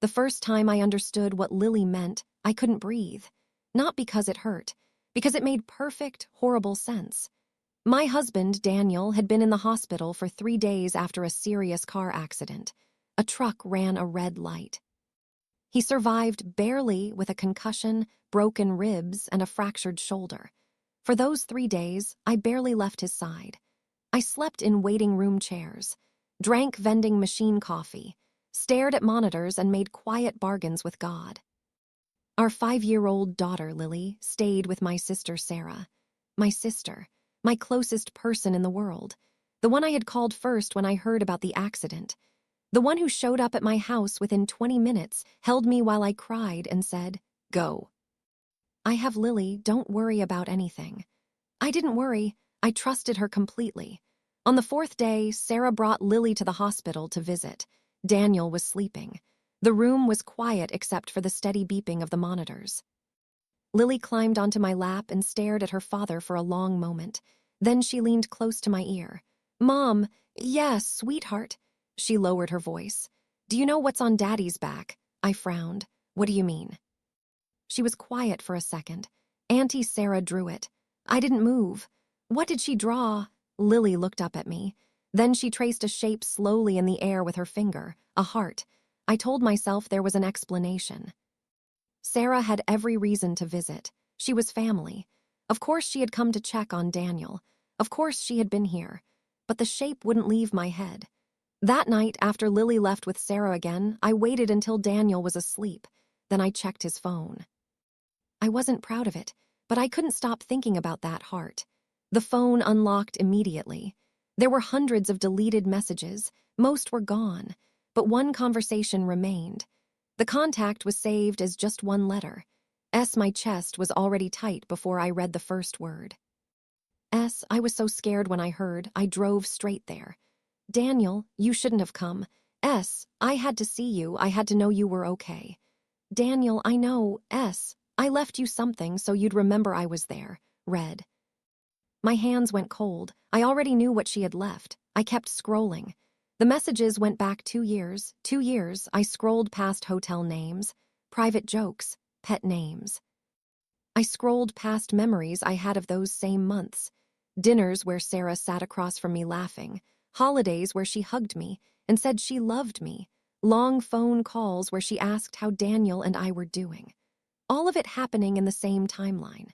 The first time I understood what Lily meant, I couldn't breathe. Not because it hurt, because it made perfect, horrible sense. My husband, Daniel, had been in the hospital for 3 days after a serious car accident. A truck ran a red light. He survived barely with a concussion, broken ribs, and a fractured shoulder. For those 3 days, I barely left his side. I slept in waiting room chairs, drank vending machine coffee, stared at monitors, and made quiet bargains with God. Our 5-year-old daughter, Lily, stayed with my sister, Sarah. My sister, my closest person in the world, the one I had called first when I heard about the accident, the one who showed up at my house within 20 minutes, held me while I cried, and said, "Go. I have Lily, don't worry about anything." I didn't worry, I trusted her completely. On the 4th day, Sarah brought Lily to the hospital to visit. Daniel was sleeping. The room was quiet except for the steady beeping of the monitors. Lily climbed onto my lap and stared at her father for a long moment. Then she leaned close to my ear. "Mom, yes, sweetheart." She lowered her voice. "Do you know what's on Daddy's back?" I frowned. "What do you mean?" She was quiet for a second. Auntie Sarah drew it. I didn't move. "What did she draw?" Lily looked up at me. Then she traced a shape slowly in the air with her finger, a heart. I told myself there was an explanation. Sarah had every reason to visit. She was family. Of course she had come to check on Daniel. Of course she had been here. But the shape wouldn't leave my head. That night, after Lily left with Sarah again, I waited until Daniel was asleep. Then I checked his phone. I wasn't proud of it, but I couldn't stop thinking about that heart. The phone unlocked immediately. There were hundreds of deleted messages. Most were gone, but one conversation remained. The contact was saved as just one letter. S. My chest was already tight before I read the first word. S. I was so scared when I heard. I drove straight there. "Daniel, you shouldn't have come." S. I had to see you. I had to know you were okay. "Daniel, I know." S. I left you something so you'd remember I was there. Read. My hands went cold. I already knew what she had left. I kept scrolling. The messages went back 2 years. 2 years, I scrolled past hotel names, private jokes, pet names. I scrolled past memories I had of those same months. Dinners where Sarah sat across from me laughing. Holidays where she hugged me and said she loved me. Long phone calls where she asked how Daniel and I were doing. All of it happening in the same timeline.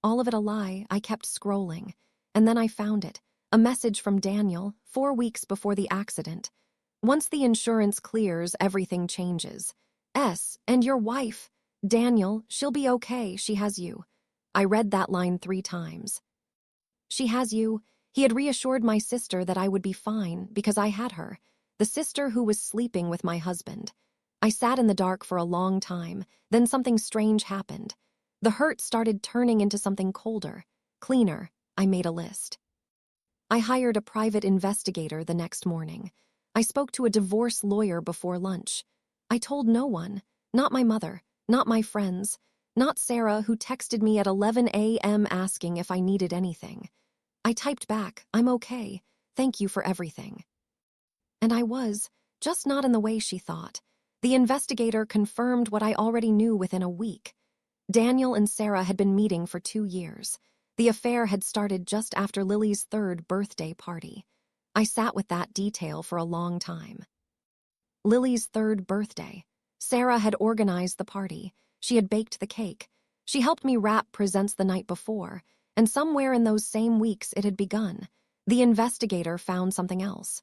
All of it a lie. I kept scrolling. And then I found it. A message from Daniel, 4 weeks before the accident. "Once the insurance clears, everything changes. S. And your wife. Daniel, she'll be okay. She has you." I read that line 3 times. She has you. He had reassured my sister that I would be fine because I had her. The sister who was sleeping with my husband. I sat in the dark for a long time. Then something strange happened. The hurt started turning into something colder, cleaner. I made a list. I hired a private investigator the next morning. I spoke to a divorce lawyer before lunch. I told no one, not my mother, not my friends, not Sarah, who texted me at 11 a.m. asking if I needed anything. I typed back, "I'm okay. Thank you for everything." And I was, just not in the way she thought. The investigator confirmed what I already knew within a week. Daniel and Sarah had been meeting for 2 years. The affair had started just after Lily's 3rd birthday party. I sat with that detail for a long time. Lily's 3rd birthday. Sarah had organized the party. She had baked the cake. She helped me wrap presents the night before, and somewhere in those same weeks it had begun. The investigator found something else.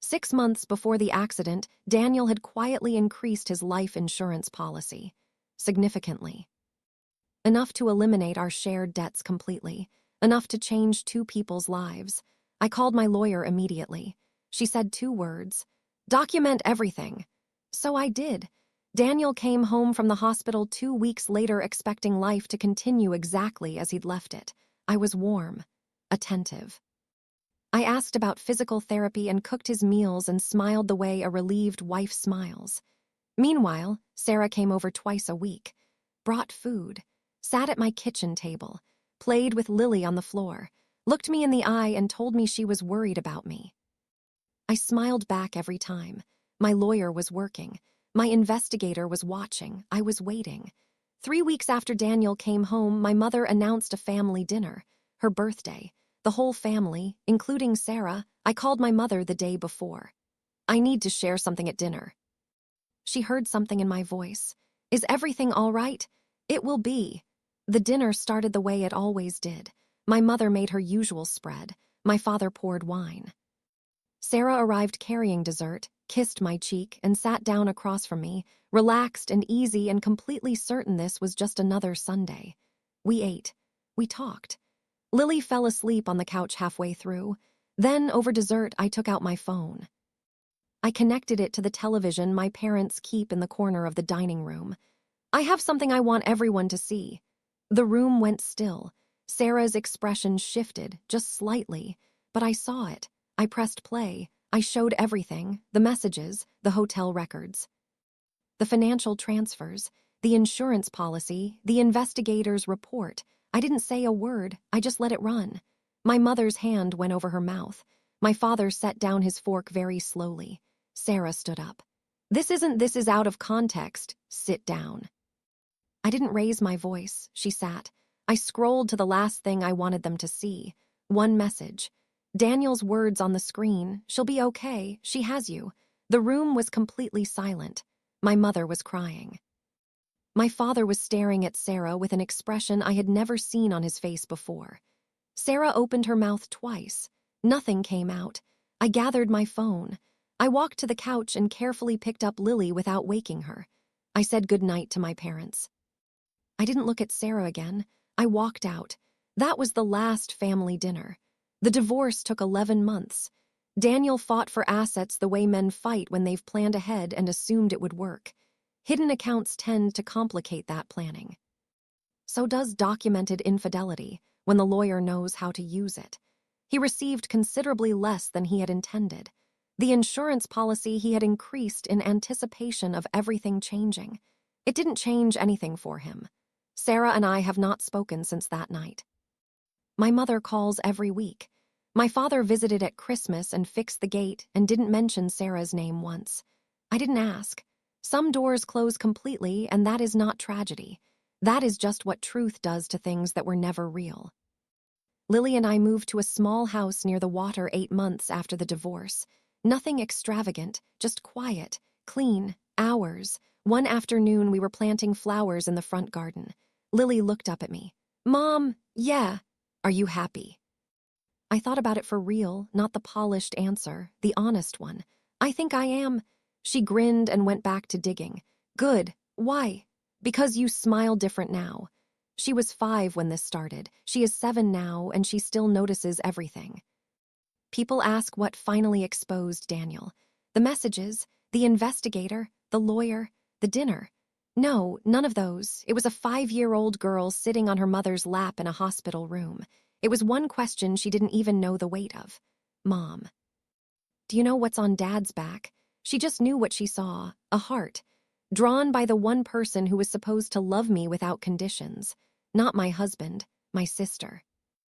6 months before the accident, Daniel had quietly increased his life insurance policy. Significantly. Enough to eliminate our shared debts completely. Enough to change 2 people's lives. I called my lawyer immediately. She said 2 words. "Document everything." So I did. Daniel came home from the hospital 2 weeks later expecting life to continue exactly as he'd left it. I was warm, attentive. I asked about physical therapy and cooked his meals and smiled the way a relieved wife smiles. Meanwhile, Sarah came over twice a week, brought food, sat at my kitchen table, played with Lily on the floor, looked me in the eye and told me she was worried about me. I smiled back every time. My lawyer was working. My investigator was watching. I was waiting. 3 weeks after Daniel came home, my mother announced a family dinner. Her birthday. The whole family, including Sarah. I called my mother the day before. "I need to share something at dinner." She heard something in my voice. "Is everything all right?" "It will be." The dinner started the way it always did. My mother made her usual spread. My father poured wine. Sarah arrived carrying dessert, kissed my cheek, and sat down across from me, relaxed and easy and completely certain this was just another Sunday. We ate. We talked. Lily fell asleep on the couch halfway through. Then, over dessert, I took out my phone. I connected it to the television my parents keep in the corner of the dining room. "I have something I want everyone to see." The room went still. Sarah's expression shifted, just slightly, but I saw it. I pressed play. I showed everything, the messages, the hotel records, the financial transfers, the insurance policy, the investigator's report. I didn't say a word, I just let it run. My mother's hand went over her mouth. My father set down his fork very slowly. Sarah stood up. This is out of context. Sit down." I didn't raise my voice. She sat. I scrolled to the last thing I wanted them to see. One message. Daniel's words on the screen. "She'll be okay. She has you." The room was completely silent. My mother was crying. My father was staring at Sarah with an expression I had never seen on his face before. Sarah opened her mouth twice. Nothing came out. I gathered my phone. I walked to the couch and carefully picked up Lily without waking her. I said goodnight to my parents. I didn't look at Sarah again. I walked out. That was the last family dinner. The divorce took 11 months. Daniel fought for assets the way men fight when they've planned ahead and assumed it would work. Hidden accounts tend to complicate that planning. So does documented infidelity, when the lawyer knows how to use it. He received considerably less than he had intended. The insurance policy he had increased in anticipation of everything changing. It didn't change anything for him. Sarah and I have not spoken since that night. My mother calls every week. My father visited at Christmas and fixed the gate and didn't mention Sarah's name once. I didn't ask. Some doors close completely, and that is not tragedy. That is just what truth does to things that were never real. Lily and I moved to a small house near the water 8 months after the divorce. Nothing extravagant, just quiet, clean, hours. One afternoon we were planting flowers in the front garden. Lily looked up at me. "Mom, yeah. Are you happy?" I thought about it for real, not the polished answer, the honest one. "I think I am." She grinned and went back to digging. "Good. Why?" "Because you smile different now." She was 5 when this started. She is 7 now, and she still notices everything. People ask what finally exposed Daniel. The messages, the investigator, the lawyer, the dinner. No, none of those. It was a 5-year-old girl sitting on her mother's lap in a hospital room. It was one question she didn't even know the weight of. "Mom, do you know what's on Dad's back?" She just knew what she saw, a heart, drawn by the one person who was supposed to love me without conditions. Not my husband, my sister.